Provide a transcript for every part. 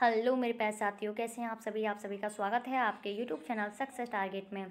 Hello मेरे प्यारे साथियों, कैसे हैं आप सभी का स्वागत है आपके यूट्यूब चैनल सक्सेस टारगेट में।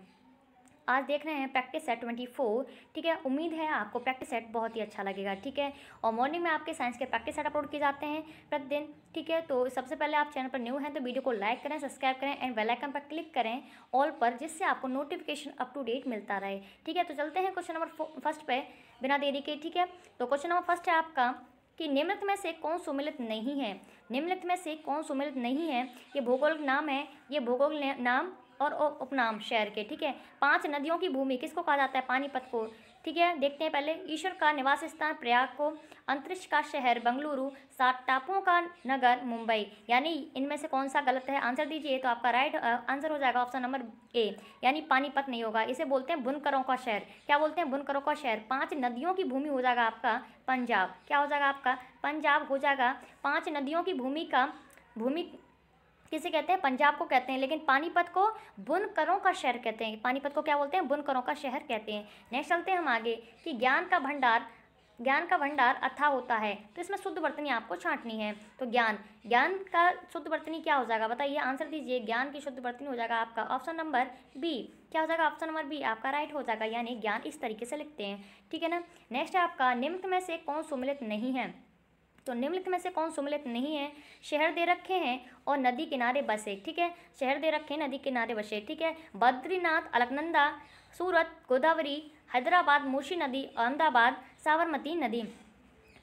आज देख रहे हैं प्रैक्टिस सेट 24। ठीक है, उम्मीद है आपको प्रैक्टिस सेट बहुत ही अच्छा लगेगा। ठीक है, और मॉर्निंग में आपके साइंस के प्रैक्टिस सेट अपलोड किए जाते हैं प्रतिदिन। ठीक है, तो सबसे पहले आप चैनल पर न्यू हैं तो वीडियो को लाइक करें, सब्सक्राइब करें एंड बेल आइकन पर क्लिक करें ऑल पर, जिससे आपको नोटिफिकेशन अप टू डेट मिलता रहे। ठीक है, तो चलते हैं क्वेश्चन नंबर फर्स्ट पे बिना देरी के। ठीक है, तो क्वेश्चन नंबर फर्स्ट है आपका कि निम्नलिखित में से कौन सुमेलित नहीं है। निम्नलिखित में से कौन सुमेलित नहीं है? ये भौगोलिक नाम है, ये भौगोलिक नाम और उपनाम शहर के। ठीक है, 5 नदियों की भूमि किसको कहा जाता है? पानीपत को। ठीक है, देखते हैं पहले। ईश्वर का निवास स्थान प्रयाग को, अंतरिक्ष का शहर बंगलुरु, 7 टापुओं का नगर मुंबई। यानी इनमें से कौन सा गलत है? आंसर दीजिए। तो आपका राइट आंसर हो जाएगा ऑप्शन नंबर ए, यानी पानीपत नहीं होगा। इसे बोलते हैं बुनकरों का शहर। क्या बोलते हैं? बुनकरों का शहर। 5 नदियों की भूमि हो जाएगा आपका पंजाब। क्या हो जाएगा आपका? पंजाब हो जाएगा। 5 नदियों की भूमि किसे कहते हैं? पंजाब को कहते हैं, लेकिन पानीपत को बुनकरों का शहर कहते हैं। पानीपत को क्या बोलते हैं? बुनकरों का शहर कहते हैं। नेक्स्ट चलते हैं हम आगे कि ज्ञान का भंडार अथाह होता है, तो इसमें शुद्ध वर्तनी आपको छांटनी है। तो ज्ञान का शुद्ध वर्तनी क्या हो जाएगा? बताइए, आंसर दीजिए। ज्ञान की शुद्ध वर्तनी हो जाएगा आपका ऑप्शन नंबर बी। क्या हो जाएगा? ऑप्शन नंबर बी आपका राइट हो जाएगा, यानी ज्ञान इस तरीके से लिखते हैं। ठीक है ना। नेक्स्ट है आपका निम्नलिखित में से कौन सुमेलित नहीं है? तो निम्नलिखित में से कौन सुमेलित नहीं है? शहर दे रखे हैं और नदी किनारे बसे। ठीक है, शहर दे रखे हैं, नदी किनारे बसे। ठीक है, बद्रीनाथ, अलकनंदा, सूरत, गोदावरी, हैदराबाद, मूसी नदी, अहमदाबाद, साबरमती नदी।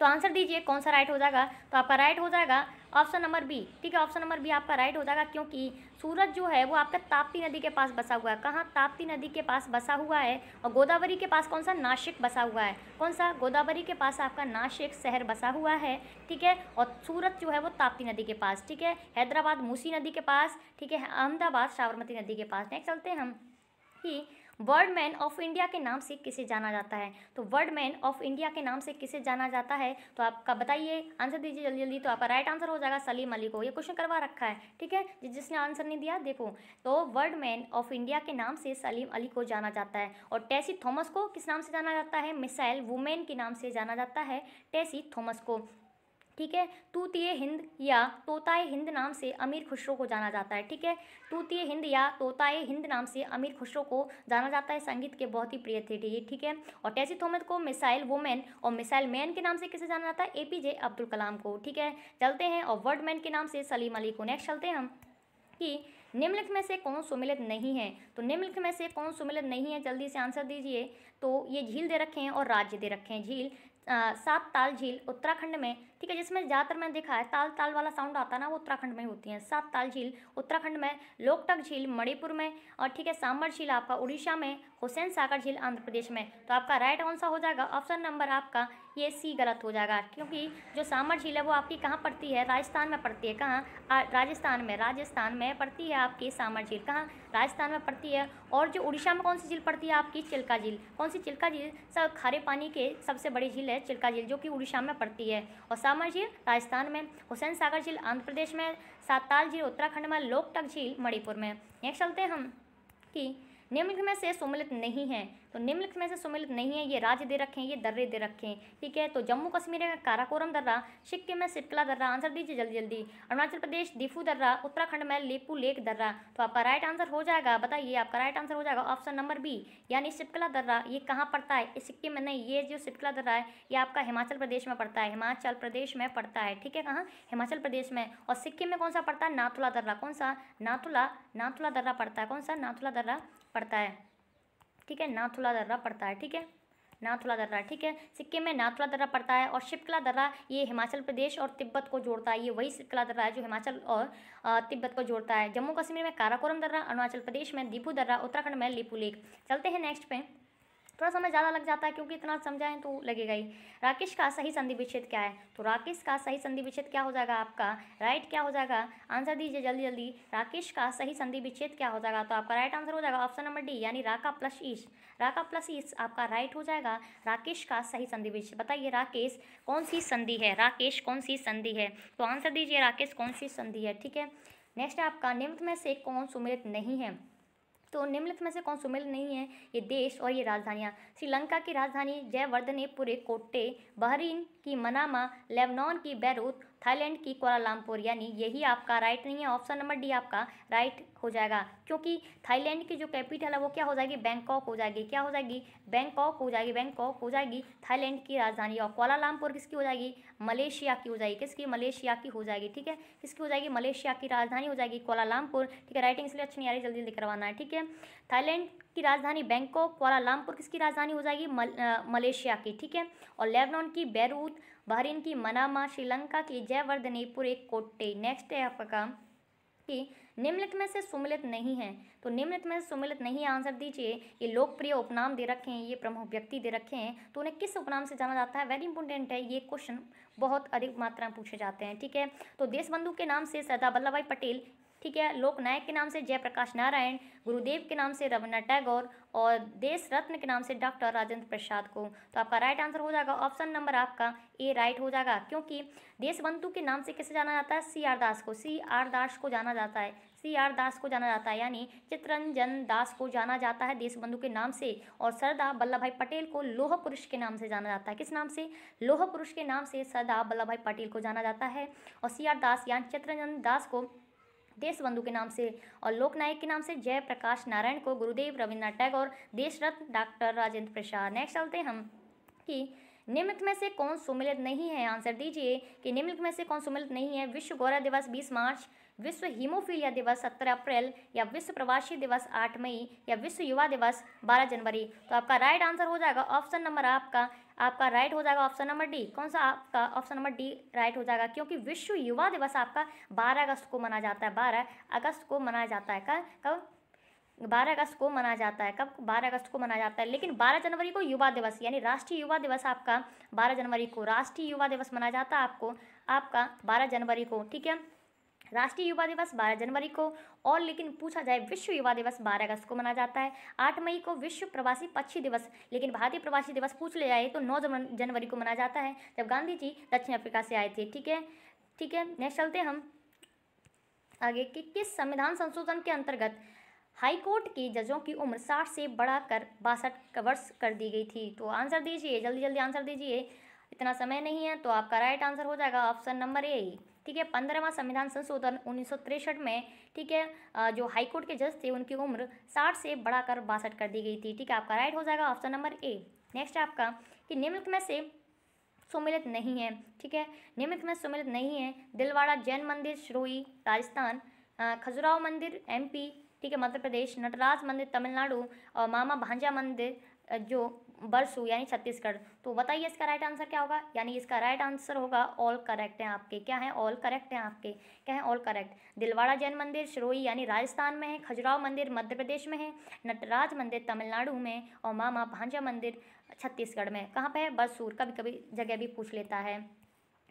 तो आंसर दीजिए कौन सा राइट हो जाएगा? तो आपका राइट हो जाएगा ऑप्शन नंबर बी। ठीक है, ऑप्शन नंबर बी आपका राइट हो जाएगा, क्योंकि सूरत जो है वो आपका ताप्ती नदी के पास बसा हुआ है। कहाँ? ताप्ती नदी के पास बसा हुआ है। और गोदावरी के पास कौन सा? नासिक बसा हुआ है। कौन सा? गोदावरी के पास आपका नासिक शहर बसा हुआ है। ठीक है, और सूरत जो है वो ताप्ती नदी के पास। ठीक है, हैदराबाद मूसी नदी के पास। ठीक है, अहमदाबाद साबरमती नदी के पास। नेक्स्ट चलते हैं हम कि वर्ल्ड मैन ऑफ इंडिया के नाम से किसे जाना जाता है? तो वर्ल्ड मैन ऑफ इंडिया के नाम से किसे जाना जाता है? तो आपका बताइए, आंसर दीजिए जल्दी जल्दी। तो आपका राइट आंसर हो जाएगा सलीम अली को। ये क्वेश्चन करवा रखा है। ठीक है, जिसने आंसर नहीं दिया देखो, तो वर्ल्ड मैन ऑफ इंडिया के नाम से सलीम अली को जाना जाता है। और टेसी थॉमस को किस नाम से जाना जाता है? मिसाइल वुमेन के नाम से जाना जाता है टेसी थॉमस को। ठीक है, तूतीय हिंद या तोताए हिंद नाम से अमीर खुसरो को जाना जाता है। ठीक है, तूतीय हिंद या तोताए हिंद नाम से अमीर खुसरो को जाना जाता है। संगीत के बहुत ही प्रिय थे ये। ठीक है, और टेसी थॉमस को मिसाइल वुमेन और मिसाइल मैन के नाम से किसे जाना जाता है? एपीजे अब्दुल कलाम को। ठीक है, चलते हैं। और वर्ल्ड मैन के नाम से सलीम अली को। नेक्स्ट चलते हैं हम कि निम्नलिखित में से कौन सुमेलित नहीं है? तो निम्नलिखित में से कौन सुमेलित नहीं है? जल्दी से आंसर दीजिए। तो ये झील दे रखे हैं और राज्य दे रखे हैं। झील 7 ताल झील उत्तराखंड में। ठीक है, जिसमें ज़्यादातर मैंने देखा है ताल ताल वाला साउंड आता है ना, वो उत्तराखंड में होती है। 7 ताल झील उत्तराखंड में, लोकटक झील मणिपुर में, और ठीक है सांबर झील आपका उड़ीसा में, हुसैन सागर झील आंध्र प्रदेश में। तो आपका राइट आंसर हो जाएगा ऑप्शन नंबर आपका ये सी गलत हो जाएगा, क्योंकि जो सांबर झील है वो आपकी कहाँ पड़ती है? राजस्थान में पड़ती है। कहाँ? राजस्थान में पड़ती है आपकी सांबर झील। कहाँ? राजस्थान में पड़ती है। और जो उड़ीसा में कौन सी झील पड़ती है? आपकी चिल्का झील। कौन सी? चिल्का झील। सब खारे पानी के सबसे बड़ी झील है चिल्का झील, जो कि उड़ीसा में पड़ती है। और सांबर झील राजस्थान में, हुसैन सागर झील आंध्र प्रदेश में, साताल झील उत्तराखंड में, लोकटक झील मणिपुर में। नेक्स्ट चलते हैं हम कि निम्नलिखित में से सुमेलित नहीं है। तो निम्नलिखित में से सुमेलित नहीं है, ये राज्य दे रखे हैं, ये दर्रे दे रखे हैं। ठीक है, तो जम्मू कश्मीर में काराकोरम दर्रा, सिक्किम में सिटकला दर्रा। आंसर दीजिए जल्दी जल्दी। अरुणाचल प्रदेश दिफू दर्रा, उत्तराखंड में लेपू लेक दर्रा। तो आपका राइट आंसर हो जाएगा, बताइए आपका राइट आंसर हो जाएगा ऑप्शन नंबर बी, यानी सिटकला दर्रा। ये कहाँ पड़ता है? ये सिक्किम में नहीं, ये जो सिटकला दर्रा है ये आपका हिमाचल प्रदेश में पड़ता है। हिमाचल प्रदेश में पड़ता है। ठीक है, कहाँ? हिमाचल प्रदेश में। और सिक्किम में कौन सा पड़ता है? नाथुला दर्रा। कौन सा? नाथुला दर्रा पड़ता है। कौन सा? नाथुला दर्रा पड़ता है। ठीक है, नाथुला दर्रा पड़ता है। ठीक है, नाथुला दर्रा। ठीक है, सिक्किम में नाथुला दर्रा पड़ता है। और शिप्कला दर्रा ये हिमाचल प्रदेश और तिब्बत को जोड़ता है। ये वही शिप्कला दर्रा है जो हिमाचल और तिब्बत को जोड़ता है। जम्मू कश्मीर में काराकोरम दर्रा, अरुणाचल प्रदेश में दीपू दर्रा, उत्तराखंड में लेपू लेक। चलते हैं नेक्स्ट पे। थोड़ा समय ज़्यादा लग जाता है क्योंकि इतना समझाएं तो लगेगा ही। राकेश का सही संधि विच्छेद क्या है? तो राकेश का सही संधि विच्छेद क्या हो जाएगा आपका? राइट क्या हो जाएगा? आंसर दीजिए जल्दी जल्दी। राकेश का सही संधि विच्छेद क्या हो जाएगा? तो आपका राइट आंसर हो जाएगा ऑप्शन नंबर डी, यानी राका प्लस ईश। राका प्लस ईश आपका राइट हो जाएगा। राकेश का सही संधि विच्छेद। बताइए राकेश कौन सी संधि है? राकेश कौन सी संधि है? तो आंसर दीजिए राकेश कौन सी संधि है। ठीक है, नेक्स्ट आपका निम्नलिखित में से कौन सुमेलित नहीं है? तो निम्नलिखित में से कौन सुमेलित नहीं है? ये देश और ये राजधानियाँ। श्रीलंका की राजधानी जयवर्धनेपुरे कोट्टे, बहरीन की मनामा, लेबनान की बैरूत, थाईलैंड की कुआलालंपुर, यानी यही आपका राइट नहीं है, ऑप्शन नंबर डी आपका राइट हो जाएगा, क्योंकि थाईलैंड की जो कैपिटल है वो क्या हो जाएगी, बैंकॉक हो जाएगी। क्या हो जाएगी, बैंकॉक हो जाएगी, बैंकॉक हो जाएगी थाईलैंड की राजधानी। और कुआलालंपुर किसकी हो जाएगी, मलेशिया की हो जाएगी। किसकी, मलेशिया की हो जाएगी। ठीक है, किसकी हो जाएगी, मलेशिया की राजधानी हो जाएगी कुआलालंपुर। ठीक है, राइटिंग इसलिए अच्छी नहीं आ रही, जल्दी जल्दी करवाना है। ठीक है, थाईलैंड की राजधानी बैंकॉक, कुआलालंपुर किसकी राजधानी हो जाएगी, मलेशिया की। ठीक है, और लेबनान की बैरूत, बहरीन की मनामा, श्रीलंका की जयवर्धनेपुर एक कोट्टे। नेक्स्ट है आपका कि निम्नलिखित में से सुमेलित नहीं है, तो निम्नलिखित में से सुमेलित नहीं है, आंसर दीजिए। ये लोकप्रिय उपनाम दे रखे हैं, ये प्रमुख व्यक्ति दे रखे हैं, तो उन्हें किस उपनाम से जाना जाता है, वेरी इंपॉर्टेंट है ये क्वेश्चन, बहुत अधिक मात्रा में पूछे जाते हैं। ठीक है, तो देशबंधु के नाम से सरदार वल्लभ भाई पटेल, ठीक है, लोकनायक के नाम से जयप्रकाश नारायण, गुरुदेव के नाम से रविन्द्रनाथ टैगोर, और देश रत्न के नाम से डॉक्टर राजेंद्र प्रसाद को। तो आपका राइट आंसर हो जाएगा ऑप्शन नंबर आपका ए राइट हो जाएगा, क्योंकि देशबंधु के नाम से किसे जाना जाता है, सी आर दास को, सी आर दास को जाना जाता है, सी आर दास को जाना जाता है, यानी चित्तरंजन दास को जाना जाता है देशबंधु के नाम से। और सरदार वल्लभ भाई पटेल को लौह पुरुष के नाम से जाना जाता है। किस नाम से, लौह पुरुष के नाम से सरदार वल्लभ भाई पटेल को जाना जाता है। और सी आर दास यानी चित्तरंजन दास को देशबंधु के नाम से, और लोकनायक के नाम से जयप्रकाश नारायण को, गुरुदेव रविन्द्रनाथ टैगोर, देश रत्न डॉक्टर राजेंद्र प्रसाद। नेक्स्ट चलते हैं हम कि निम्नलिखित में से कौन सुमेलित नहीं है, आंसर दीजिए कि निम्नलिखित में से कौन सुमेलित नहीं है। विश्व गौरव दिवस 20 मार्च, विश्व हीमोफीलिया दिवस 17 अप्रैल, या विश्व प्रवासी दिवस 8 मई, या विश्व युवा दिवस 12 जनवरी। तो आपका राइट आंसर हो जाएगा ऑप्शन नंबर आपका राइट हो जाएगा ऑप्शन नंबर डी। कौन सा आपका, ऑप्शन नंबर डी राइट हो जाएगा, क्योंकि विश्व युवा दिवस आपका 12 अगस्त को मनाया जाता है, 12 अगस्त को मनाया जाता है। कब 12 अगस्त को मनाया जाता है, कब 12 अगस्त को मनाया जाता है। लेकिन 12 जनवरी को युवा दिवस यानी राष्ट्रीय युवा दिवस आपका 12 जनवरी को राष्ट्रीय युवा दिवस मनाया जाता है आपका 12 जनवरी को। ठीक है, राष्ट्रीय युवा दिवस 12 जनवरी को, और लेकिन पूछा जाए विश्व युवा दिवस 12 अगस्त को मनाया जाता है। 8 मई को विश्व प्रवासी पक्षी दिवस, लेकिन भारतीय प्रवासी दिवस पूछ ले जाए तो 9 जनवरी को मनाया जाता है, जब गांधी जी दक्षिण अफ्रीका से आए थे। ठीक है, नेक्स्ट चलते हम आगे कि किस संविधान संशोधन के अंतर्गत हाईकोर्ट के जजों की उम्र 60 से बढ़ाकर 62 वर्ष कर दी गई थी। तो आंसर दीजिए, जल्दी जल्दी आंसर दीजिए, इतना समय नहीं है। तो आपका राइट आंसर हो जाएगा ऑप्शन नंबर ए। ठीक है, 15वां संविधान संशोधन 1963 में, ठीक है, जो हाईकोर्ट के जज थे उनकी उम्र 60 से बढ़ाकर 62 कर दी गई थी। ठीक है, आपका राइट हो जाएगा ऑप्शन नंबर ए। नेक्स्ट है आपका कि निम्नलिखित में से सुमेलित नहीं है। ठीक है, निम्नलिखित में सुमेलित नहीं है। दिलवाड़ा जैन मंदिर सिरोही राजस्थान, खजुराहो मंदिर एमपी, ठीक है, मध्य प्रदेश, नटराज मंदिर तमिलनाडु, और मामा भांजा मंदिर जो बरसू यानी छत्तीसगढ़। तो बताइए इसका राइट आंसर क्या होगा, यानी इसका राइट आंसर होगा ऑल करेक्ट हैं आपके। क्या है, ऑल करेक्ट हैं आपके, क्या है, ऑल करेक्ट। दिलवाड़ा जैन मंदिर सिरोही यानी राजस्थान में है, खजुराहो मंदिर मध्य प्रदेश में है, नटराज मंदिर तमिलनाडु में, और मामा भांजा मंदिर छत्तीसगढ़ में। कहाँ पे है, बरसूर, कभी कभी जगह भी पूछ लेता है।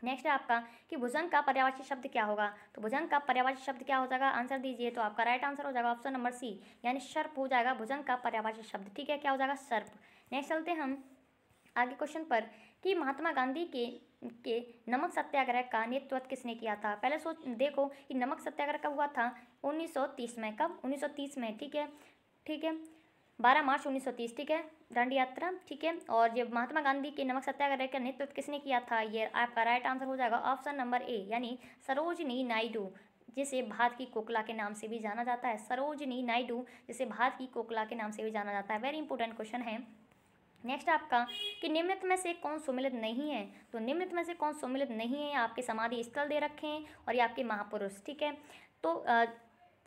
नेक्स्ट है आपका कि भुजंग का पर्यायवाची शब्द क्या होगा। तो भुजंग का पर्यायवाची शब्द क्या हो जाएगा, आंसर दीजिए। तो आपका राइट आंसर हो जाएगा ऑप्शन नंबर सी, यानी सर्प हो जाएगा भुजंग का पर्यायवाची शब्द। ठीक है, क्या हो जाएगा, सर्प। नेक्स्ट चलते हैं हम आगे क्वेश्चन पर कि महात्मा गांधी के नमक सत्याग्रह का नेतृत्व किसने किया था। पहले देखो कि नमक सत्याग्रह कब हुआ था, 1930 में। कब, 1930 में। ठीक है, 12 मार्च 1930। ठीक है, दांडी यात्रा। ठीक है, और जब महात्मा गांधी के नमक सत्याग्रह का नेतृत्व किसने किया था, ये आपका राइट आंसर हो जाएगा ऑप्शन नंबर ए, यानी सरोजिनी नायडू, जिसे भारत की कोकला के नाम से भी जाना जाता है। सरोजिनी नायडू, जिसे भारत की कोकला के नाम से भी जाना जाता है। वेरी इंपॉर्टेंट क्वेश्चन है। नेक्स्ट आपका कि निम्नलिखित में से कौन सुमेलित नहीं है। तो निम्नलिखित में से कौन सुमेलित नहीं है, आपके समाधि स्थल दे रखे हैं और ये आपके महापुरुष। ठीक है, तो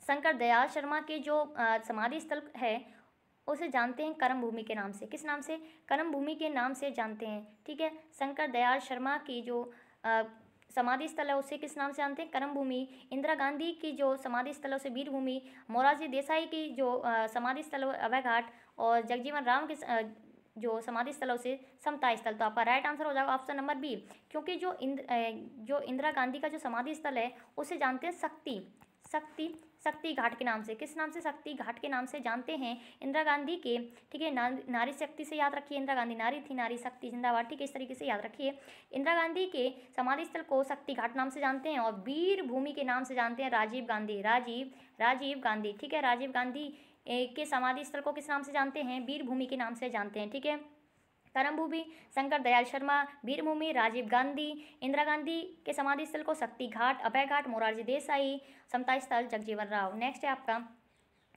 शंकर दयाल शर्मा के जो समाधि स्थल है उसे जानते हैं कर्म भूमि के नाम से। किस नाम से, कर्म भूमि के नाम से जानते हैं। ठीक है, शंकर दयाल शर्मा की जो समाधि स्थल है उसे किस नाम से जानते हैं, कर्म भूमि। इंदिरा गांधी की जो समाधि स्थल है उसे वीर भूमि। मोरारजी देसाई की जो समाधि स्थल है अभय घाट, और जगजीवन राम के जो समाधि स्थल है उसे समता स्थल। तो आपका राइट आंसर हो जाएगा ऑप्शन नंबर बी, क्योंकि जो इंदिरा गांधी का जो समाधि स्थल है उसे जानते हैं शक्ति घाट के नाम से। किस नाम से, शक्ति घाट के नाम से जानते हैं इंदिरा गांधी के। ठीक है, नारी शक्ति से याद रखिए, इंदिरा गांधी नारी थी, नारी शक्ति जिंदाबाद। ठीक है, इस तरीके से याद रखिए। इंदिरा गांधी के समाधि स्थल को शक्ति घाट नाम से जानते हैं, और वीर भूमि के नाम से जानते हैं राजीव गांधी। राजीव गांधी। ठीक है, राजीव गांधी के समाधि स्थल को किस नाम से जानते हैं, वीर भूमि के नाम से जानते हैं। ठीक है, करमभूमि, शंकर दयाल शर्मा, वीरभूमि, राजीव गांधी, इंदिरा गांधी के समाधि स्थल को शक्ति घाट, अभय घाट, मोरारजी देसाई, समता स्थल, जगजीवन राव। नेक्स्ट है आपका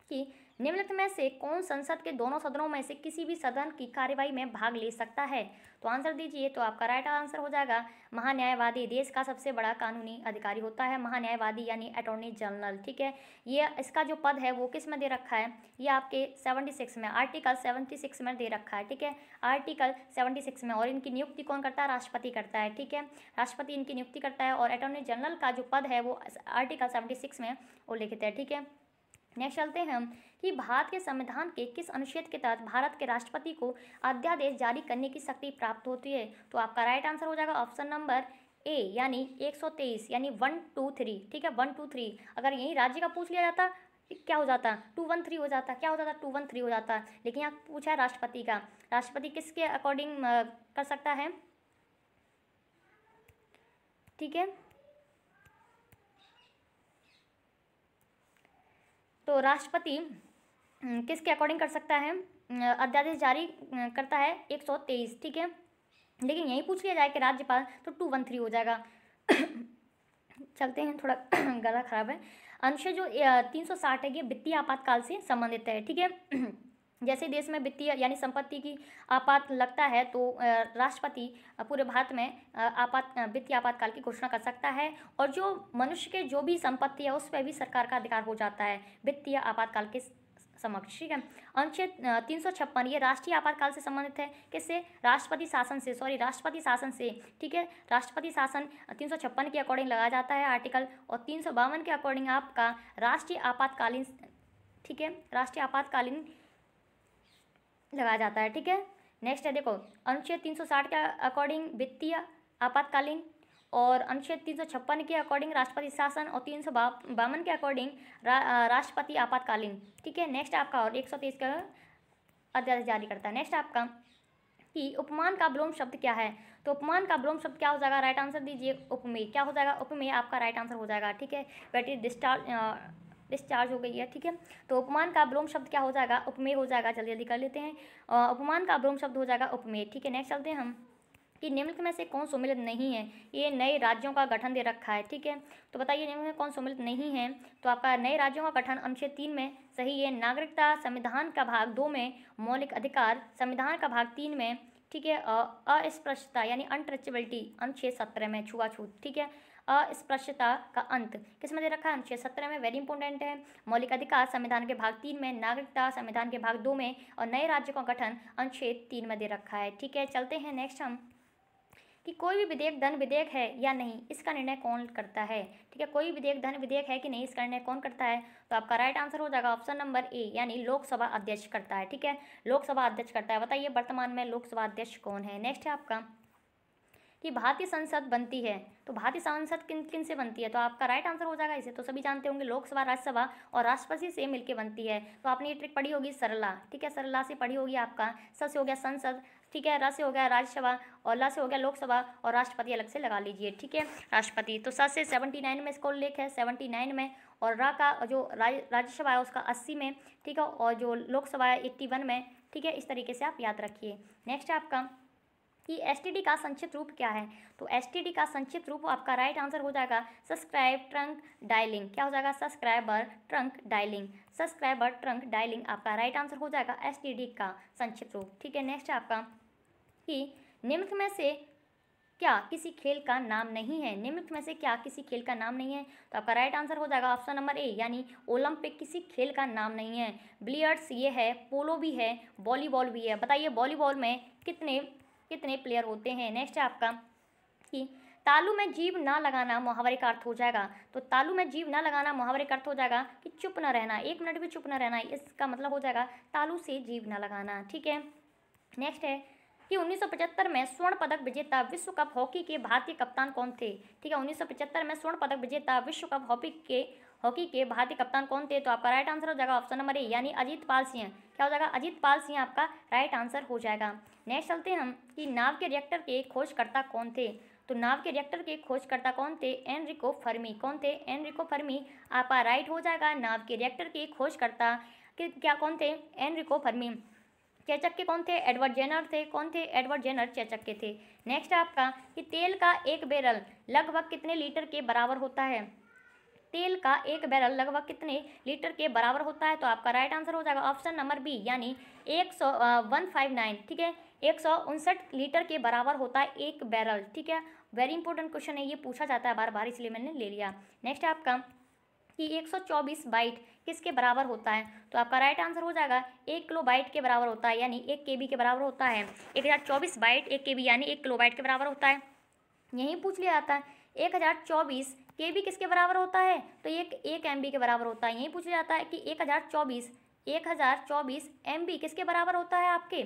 कि निम्नलिखित में से कौन संसद के दोनों सदनों में से किसी भी सदन की कार्यवाही में भाग ले सकता है? तो आंसर दीजिए। तो आपका राइट आंसर हो जाएगा महान्यायवादी। देश का सबसे बड़ा कानूनी अधिकारी होता है महान्यायवादी यानी अटॉर्नी जनरल। ठीक है, ये इसका जो पद है वो किस में दे रखा है? ये आपके 76 में, आर्टिकल 76 में दे रखा है। ठीक है, आर्टिकल 76 में। और इनकी नियुक्ति कौन करता है? राष्ट्रपति करता है। ठीक है, राष्ट्रपति इनकी नियुक्ति करता है और अटॉर्नी जनरल का जो पद है वो आर्टिकल 76 में उल्लिखित है। ठीक है, नेक्स्ट चलते हैं हम कि भारत के संविधान के किस अनुच्छेद के तहत भारत के राष्ट्रपति को अध्यादेश जारी करने की शक्ति प्राप्त होती है? तो आपका राइट आंसर हो जाएगा ऑप्शन नंबर ए यानी 123 यानी 123। ठीक है, 123। अगर यही राज्य का पूछ लिया जाता क्या हो जाता? 213 हो जाता। क्या हो जाता? 213 हो जाता। लेकिन यहाँ पूछा है राष्ट्रपति का। राष्ट्रपति किसके अकॉर्डिंग कर सकता है? ठीक है, तो राष्ट्रपति किसके अकॉर्डिंग कर सकता है? अध्यादेश जारी करता है 123। ठीक है, लेकिन यही पूछ लिया जाए कि राज्यपाल तो 213 हो जाएगा। चलते हैं, थोड़ा गला खराब है। अनुच्छेद जो 360 है ये वित्तीय आपातकाल से संबंधित है। ठीक है, जैसे देश में वित्तीय यानी संपत्ति की आपात लगता है तो राष्ट्रपति पूरे भारत में वित्तीय आपातकाल की घोषणा कर सकता है और जो मनुष्य के जो भी संपत्ति है उस पर भी सरकार का अधिकार हो जाता है वित्तीय आपातकाल के समक्ष। ठीक है, अनुच्छेद 356 ये राष्ट्रीय आपातकाल से संबंधित है। किससे? राष्ट्रपति शासन से, राष्ट्रपति शासन से। ठीक है, राष्ट्रपति शासन 356 के अकॉर्डिंग लगाया जाता है आर्टिकल और 352 के अकॉर्डिंग आपका राष्ट्रीय आपातकालीन, ठीक है, राष्ट्रीय आपातकालीन लगाया जाता है। ठीक है, नेक्स्ट है देखो अनुच्छेद 360 के अकॉर्डिंग वित्तीय आपातकालीन और अनुच्छेद 356 के अकॉर्डिंग राष्ट्रपति शासन और 352 के अकॉर्डिंग राष्ट्रपति आपातकालीन। ठीक है, नेक्स्ट आपका और 123 का अध्यादेश जारी करता है। नेक्स्ट आपका कि उपमान का विलोम शब्द क्या है? तो उपमान का विलोम शब्द क्या हो जाएगा? राइट आंसर दीजिए उपमेय। क्या हो जाएगा? उपमेय आपका राइट आंसर हो जाएगा। ठीक है, बैटरी डिस्चार्ज हो गई है। ठीक है, तो उपमान का विलोम शब्द क्या हो जाएगा? उपमेय हो जाएगा। जल्दी जल्दी कर लेते हैं। उपमान का विलोम शब्द हो जाएगा उपमेय। ठीक है, नेक्स्ट चलते हैं हम कि निम्नलिखित में से कौन सम्मिलित नहीं है? ये नए राज्यों का गठन दे रखा है। ठीक है, तो बताइए निम्नलिखित में कौन सम्मिलित नहीं है? तो आपका नए राज्यों का गठन अनुच्छेद 3 में सही है। नागरिकता संविधान का भाग 2 में, मौलिक अधिकार संविधान का भाग 3 में। ठीक है, अस्पृश्यता यानी अनटचेबिलिटी अनुच्छेद 17 में, छुआछूत। ठीक है, अस्पृश्यता का अंत किस में दे रखा है? अनुच्छेद 17 में, वेरी इंपॉर्टेंट है। मौलिक अधिकार संविधान के भाग 3 में, नागरिकता संविधान के भाग 2 में और नए राज्यों का गठन अनुच्छेद 3 में दे रखा है। ठीक है, चलते हैं नेक्स्ट हम कि कोई भी विधेयक धन विधेयक है या नहीं, इसका निर्णय कौन करता है? ठीक है, कोई विधेयक धन विधेयक है कि नहीं, इसका निर्णय कौन करता है? तो आपका राइट आंसर हो जाएगा ऑप्शन नंबर ए यानी लोकसभा अध्यक्ष करता है। ठीक है, लोकसभा अध्यक्ष करता है। बताइए वर्तमान में लोकसभा अध्यक्ष कौन है? नेक्स्ट है आपका कि भारतीय संसद बनती है, तो भारतीय संसद किन किन से बनती है? तो आपका राइट आंसर हो जाएगा, इसे तो सभी जानते होंगे, लोकसभा, राज्यसभा और राष्ट्रपति से मिलकर बनती है। तो आपने ये ट्रिक पढ़ी होगी सरला। ठीक है, सरला से पढ़ी होगी। आपका स से हो गया संसद, ठीक है, र से हो गया राज्यसभा और ल से हो गया लोकसभा और राष्ट्रपति अलग से लगा लीजिए। ठीक है, राष्ट्रपति तो स से 79 में इसका उल्लेख है, 79 में, और र का जो राज्यसभा है उसका 80 में। ठीक है, और जो लोकसभा है 81 में। ठीक है, इस तरीके से आप याद रखिए। नेक्स्ट है आपका कि एसटीडी का संक्षिप्त रूप क्या है? तो एसटीडी का संक्षिप्त रूप आपका राइट आंसर हो जाएगा सब्सक्राइब ट्रंक डायलिंग। क्या हो जाएगा? Subscriber trunk dialing. Subscriber trunk dialing आपका राइट आंसर हो जाएगा एसटीडी का संक्षिप्त रूप। ठीक है, नेक्स्ट आपका कि निम्नलिखित में से क्या किसी खेल का नाम नहीं है? निम्नलिखित में से क्या किसी खेल का नाम नहीं है? तो आपका राइट आंसर हो जाएगा ऑप्शन नंबर ए यानी ओलंपिक किसी खेल का नाम नहीं है। बिलियर्ड्स ये है, पोलो भी है, वॉलीबॉल भी है। बताइए वॉलीबॉल में कितने कितने प्लेयर होते हैं? नेक्स्ट है आपका कि तालू में जीभ ना लगाना मुहावरे का अर्थ हो जाएगा। तो तालू में जीभ ना लगाना मुहावरे का अर्थ हो जाएगा कि चुप ना रहना, 1 मिनट भी चुप ना रहना, इसका मतलब हो जाएगा तालू से जीभ ना लगाना। ठीक है, नेक्स्ट है कि 1975 में स्वर्ण पदक विजेता विश्व कप हॉकी के भारतीय कप्तान कौन थे? ठीक है, 1975 में स्वर्ण पदक विजेता विश्व कप हॉकी के भारतीय कप्तान कौन थे? तो आपका राइट आंसर हो जाएगा ऑप्शन नंबर ए यानी अजीत पाल सिंह। क्या हो जाएगा? अजीत पाल सिंह आपका राइट आंसर हो जाएगा। नेक्स्ट चलते हैं हम कि नाव के रिएक्टर के खोजकर्ता कौन थे? तो नाव के रिएक्टर के खोजकर्ता कौन थे? Enrico Fermi. कौन थे? एनरिको फर्मी आपका राइट हो जाएगा। नाव के रिएक्टर के खोजकर्ता क्या कौन थे? Enrico Fermi. चेचक के कौन थे? एडवर्ड जेनर थे। कौन थे? एडवर्ड जेनर चेचक के थे। नेक्स्ट है आपका कि तेल का एक बैरल लगभग कितने लीटर के बराबर होता है? तेल का एक बैरल लगभग कितने लीटर के बराबर होता है? तो आपका राइट आंसर हो जाएगा ऑप्शन नंबर बी, यानी 159, ठीक है, 159 लीटर के बराबर होता है एक बैरल, ठीक है। वेरी इंपॉर्टेंट क्वेश्चन है, ये पूछा जाता है बार बार, इसलिए मैंने ले लिया। नेक्स्ट है आपका कि 124 बाइट किसके बराबर होता है? तो आपका राइट आंसर हो जाएगा 1 किलो बाइट के बराबर होता है, यानी 1 केबी के बराबर होता है। 1024 बाइट 1 केबी यानी 1 किलो बाइट के बराबर होता है। यहीं पूछ लिया जाता है 1024 केबी किसके बराबर होता है? तो ये 1 एमबी के बराबर होता है। यहीं पूछ लिया जाता है कि 1024 एमबी किसके बराबर होता है? आपके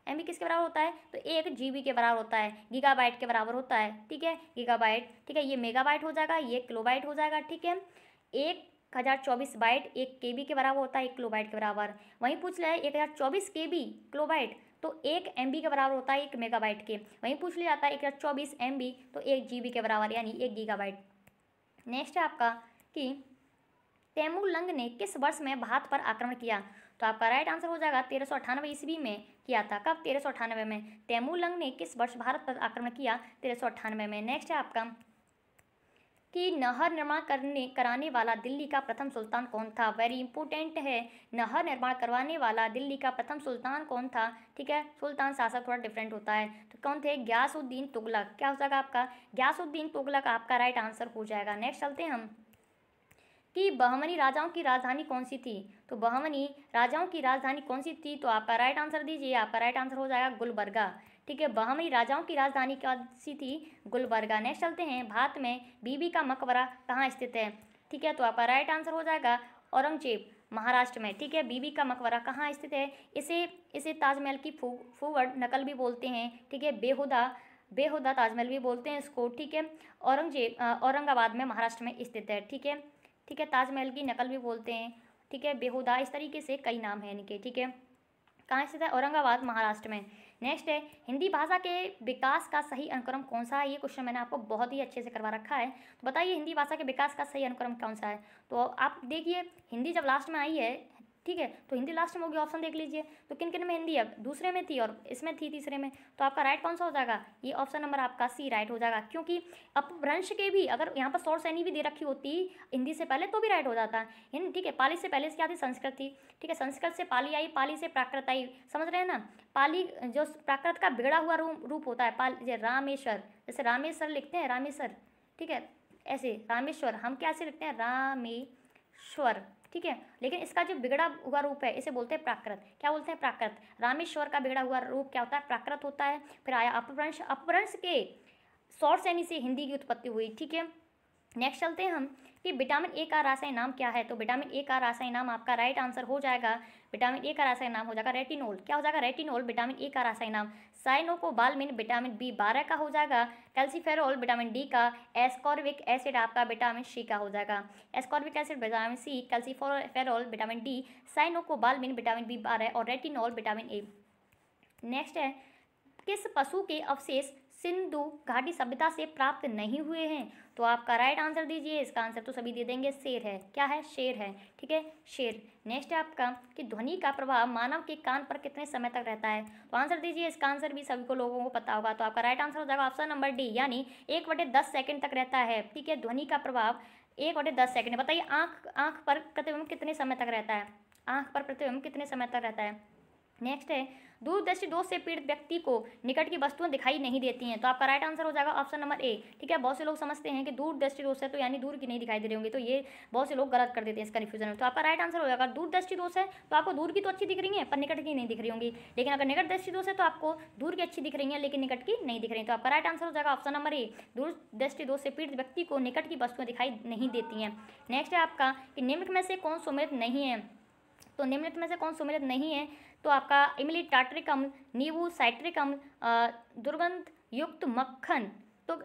एमबी किसके बराबर होता है? तो 1 जीबी के बराबर होता है, गीगाबाइट के बराबर होता है, ठीक है, गीगाबाइट, ठीक है। ये मेगाबाइट हो जाएगा, ये किलोबाइट हो जाएगा, ठीक है। 1024 बाइट 1 केबी के बराबर होता है, 1 किलोबाइट के बराबर। वहीं पूछ लिया है 1024 केबी किलोबाइट तो 1 एमबी के बराबर होता है 1 मेगाबाइट के। वहीं पूछ लिया जाता है 1024 एमबी तो 1 जीबी के बराबर, यानी 1 गीगाबाइट। नेक्स्ट है आपका कि तैमूर लंग ने किस वर्ष में भारत पर आक्रमण किया? तो आपका राइट आंसर हो जाएगा 1398 ईस्वी में किया था। कब? 1398 में। तैमूर लंग ने किस वर्ष भारत पर आक्रमण किया? 1398 में। नेक्स्ट है आपका कि नहर निर्माण कराने वाला दिल्ली का प्रथम सुल्तान कौन था? वेरी इंपॉर्टेंट है, नहर निर्माण करवाने वाला दिल्ली का प्रथम सुल्तान कौन था? ठीक है, सुल्तान शासक थोड़ा डिफरेंट होता है, तो कौन थे? गयासुद्दीन तुगलक। क्या हो जाएगा आपका? गयासुद्दीन तुगलक आपका राइट आंसर हो जाएगा। नेक्स्ट चलते हैं हम कि बहमनी राजाओं की राजधानी कौन सी थी? तो बहमनी राजाओं की राजधानी कौन सी थी? तो आपका राइट आंसर दीजिए, आपका राइट आंसर हो जाएगा गुलबर्गा, ठीक है। बहमनी राजाओं की राजधानी कौन सी थी? गुलबर्गा। नेक्स्ट चलते हैं, भारत में बीबी का मकबरा कहाँ स्थित है? ठीक है, तो आपका राइट आंसर हो जाएगा औरंगजेब, महाराष्ट्र में, ठीक है। बीबी का मकबरा कहाँ स्थित है? इसे ताजमहल की फूवड़ नकल भी बोलते हैं, ठीक है। बेहुदा ताजमहल भी बोलते हैं इसको, ठीक है। औरंगाबाद में, महाराष्ट्र में स्थित है, ठीक है, ठीक है। ताजमहल की नकल भी बोलते हैं, ठीक है। बेहुदा, इस तरीके से कई नाम हैं इनके, ठीक है। कहाँ स्थित है? औरंगाबाद, महाराष्ट्र में। नेक्स्ट है, हिंदी भाषा के विकास का सही अनुक्रम कौन सा है? ये क्वेश्चन मैंने आपको बहुत ही अच्छे से करवा रखा है, तो बताइए हिंदी भाषा के विकास का सही अनुक्रम कौन सा है? तो आप देखिए, हिंदी जब लास्ट में आई है, ठीक है, तो हिंदी लास्ट में होगी, ऑप्शन देख लीजिए। तो किन किन में हिंदी है? दूसरे में थी और इसमें थी तीसरे में, तो आपका राइट कौन सा हो जाएगा? ये ऑप्शन नंबर आपका सी राइट हो जाएगा, क्योंकि अपभ्रंश के भी अगर यहाँ पर सौर सैनी भी दे रखी होती हिंदी से पहले तो भी राइट हो जाता है हिंदी, ठीक है। पाली से पहले से क्या थी? संस्कृत थी, ठीक है। संस्कृत से पाली आई, पाली से प्राकृत आई, समझ रहे हैं ना। पाली जो प्राकृत का बिगड़ा हुआ रूप होता है, जैसे रामेश्वर, जैसे रामेश्वर लिखते हैं, रामेश्वर, ठीक है, ऐसे रामेश्वर हम क्या से लिखते हैं? रामेश्वर, ठीक है। लेकिन इसका जो बिगड़ा हुआ रूप है इसे बोलते हैं प्राकृत। क्या बोलते हैं? प्राकृत। रामेश्वर का बिगड़ा हुआ रूप क्या होता है? प्राकृत होता है। फिर आया अपभ्रंश, अपभ्रंश के सौर सैनी से हिंदी की उत्पत्ति हुई, ठीक है। नेक्स्ट चलते हैं हम कि विटामिन ए का रासायनिक नाम क्या है? तो विटामिन ए का रासायनिक नाम आपका राइट आंसर हो जाएगा, विटामिन ए का रासायनिक नाम हो जाएगा रेटिनोल। क्या हो जाएगा? रेटिनोल, विटामिन ए का रासायनिक नाम। साइनोकोबाल्मिन विटामिन B12 का हो जाएगा। कैल्सीफेरॉल विटामिन डी का। एस्कॉर्बिक एसिड आपका विटामिन सी का हो जाएगा। Ascorbic acid vitamin C, calciferol vitamin D, cyanocobalamin vitamin B12 और रेटिनोल विटामिन ए। नेक्स्ट है, किस पशु के अवशेष सिंधु घाटी सभ्यता से प्राप्त नहीं हुए हैं? तो आपका राइट आंसर दीजिए, इसका आंसर तो सभी दे देंगे, शेर है। क्या है? शेर है, ठीक है, शेर। नेक्स्ट है आपका कि ध्वनि का प्रभाव मानव के कान पर कितने समय तक रहता है? तो आंसर दीजिए, इसका आंसर भी सभी को लोगों को पता होगा, तो आपका राइट आंसर हो जाएगा ऑप्शन नंबर डी, यानी 1/10 सेकंड तक रहता है, ठीक है। ध्वनि का प्रभाव 1/10 सेकंड। बताइए आँख पर प्रतिबिंब कितने समय तक रहता है? आँख पर प्रतिबिंब कितने समय तक रहता है? नेक्स्ट है, दूरदृष्टि दोष से पीड़ित व्यक्ति को निकट की वस्तुएं दिखाई नहीं देती हैं, तो आपका राइट आंसर हो जाएगा ऑप्शन नंबर ए, ठीक है। बहुत से लोग समझते हैं कि दूरदृष्टि दोष है तो यानी दूर की नहीं दिखाई दे रही होंगी, तो ये बहुत से लोग गलत कर देते हैं इस कन्फ्यूजन में। तो आपका राइट आंसर हो जाएगा, दूरदृष्टि दोष है तो आपको दूर की तो अच्छी दिख रही है पर निकट की नहीं दिख रही होंगी, लेकिन अगर निकट दृष्टि दोष है तो आपको दूर की अच्छी दिख रही है लेकिन निकट की नहीं दिख रही है। तो आपका राइट आंसर हो जाएगा ऑप्शन नंबर ए, दूरदृष्टि दोष से पीड़ित व्यक्ति को निकट की वस्तुएं दिखाई नहीं देती हैं। नेक्स्ट है आपका कि निम्नलिखित में से कौन सुमेलित नहीं है? तो निम्नलिखित में से कौन सुमेलित नहीं है? तो आपका इमली टार्टरिक अम्ल, नींबू साइट्रिक अम्ल, दुर्गंध युक्त मक्खन, तो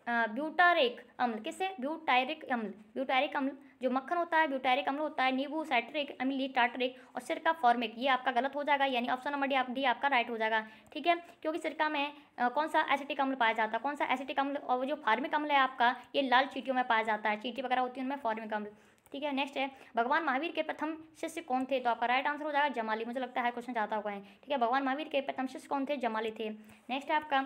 ब्यूटारिक अम्ल, किससे? ब्यूटायरिक अम्ल, ब्यूटारिक अम्ल जो मक्खन होता है ब्यूटारिक अम्ल होता है, नींबू साइट्रिक, इमली टार्टरिक और सिरका फॉर्मिक। ये आपका गलत हो जाएगा, यानी ऑप्शन नंबर डी आपका राइट हो जाएगा, ठीक है। क्योंकि सिरका में कौन सा एसिटिक अम्ल पाया जाता है? कौन सा एसिटिक अम्ल? और जो फार्मिक अम्ल है आपका ये लाल चींटियों में पाया जाता है, चींटी वगैरह होती है उनमें फार्मिक अम्ल। ठीक है। नेक्स्ट है भगवान महावीर के प्रथम शिष्य कौन थे? तो आपका राइट आंसर हो जाएगा जमाली। मुझे लगता है क्वेश्चन जाता हुआ है, ठीक है। भगवान महावीर के प्रथम शिष्य कौन थे? जमाली थे। नेक्स्ट है आपका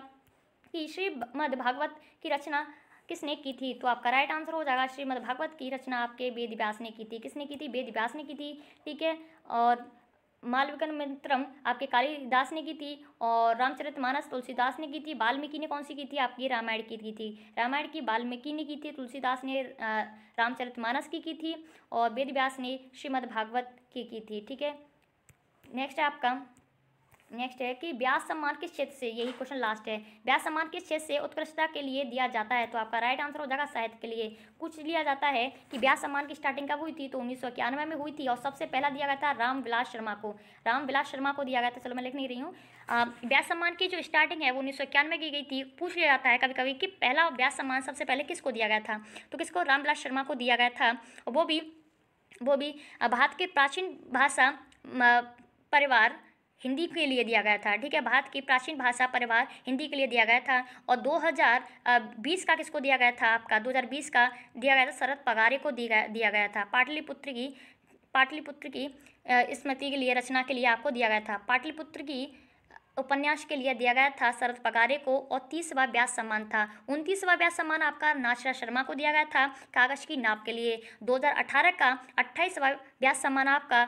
कि श्रीमद् भागवत की रचना किसने की थी? तो आपका राइट आंसर हो जाएगा श्रीमद् भागवत की रचना आपके वेद व्यास ने की थी। किसने की थी? वेद व्यास ने की थी, ठीक है। और मालविकन्मित्रम आपके कालिदास ने की थी, और रामचरितमानस तुलसीदास ने की थी। वाल्मीकि ने कौन सी की थी? आपकी रामायण की थी। रामायण की वाल्मीकि ने की थी, तुलसीदास ने रामचरितमानस की थी, और वेद व्यास ने श्रीमद् भागवत की थी, ठीक है। नेक्स्ट है कि व्यास सम्मान किस क्षेत्र से, यही क्वेश्चन लास्ट है, व्यास सम्मान किस क्षेत्र से उत्कृष्टता के लिए दिया जाता है? तो आपका राइट आंसर हो जाएगा साहित्य के लिए। कुछ लिया जाता है कि व्यास सम्मान की स्टार्टिंग कब हुई थी? तो 1991 में हुई थी, और सबसे पहला दिया गया था रामविलास शर्मा को। रामविलास शर्मा को दिया गया था। चलो मैं लिख नहीं रही हूँ। व्यास सम्मान की जो स्टार्टिंग है वो 1991 की गई थी। पूछ लिया जाता है कभी कभी कि पहला व्यास सम्मान सबसे पहले किसको दिया गया था? तो किसको? रामविलास शर्मा को दिया गया था। वो भी भारत के प्राचीन भाषा परिवार हिंदी के लिए दिया गया था, ठीक है। भारत की प्राचीन भाषा परिवार हिंदी के लिए दिया गया था। और 2020 का किसको दिया गया था? आपका 2020 का दिया गया था शरद पगारे को दिया गया था। पाटलिपुत्र की स्मृति के लिए, रचना के लिए आपको दिया गया था। पाटलिपुत्र की उपन्यास के लिए दिया गया था शरद पगारे को। और 30वां व्यास सम्मान था। 29वां व्यास सम्मान आपका नाचरा शर्मा को दिया गया था कागज की नाव के लिए। 2018 का 28वां व्यास सम्मान आपका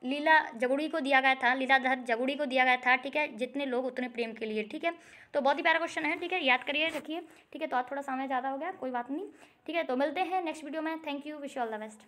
लीला जगुड़ी को दिया गया था, लीलाधर जगुड़ी को दिया गया था, ठीक है। जितने लोग उतने प्रेम के लिए, ठीक है। तो बहुत ही प्यारा क्वेश्चन है, ठीक है, याद करिए, रखिए, ठीक है। तो आज थोड़ा समय ज़्यादा हो गया, कोई बात नहीं, ठीक है। तो मिलते हैं नेक्स्ट वीडियो में। Thank you, wish you all the best.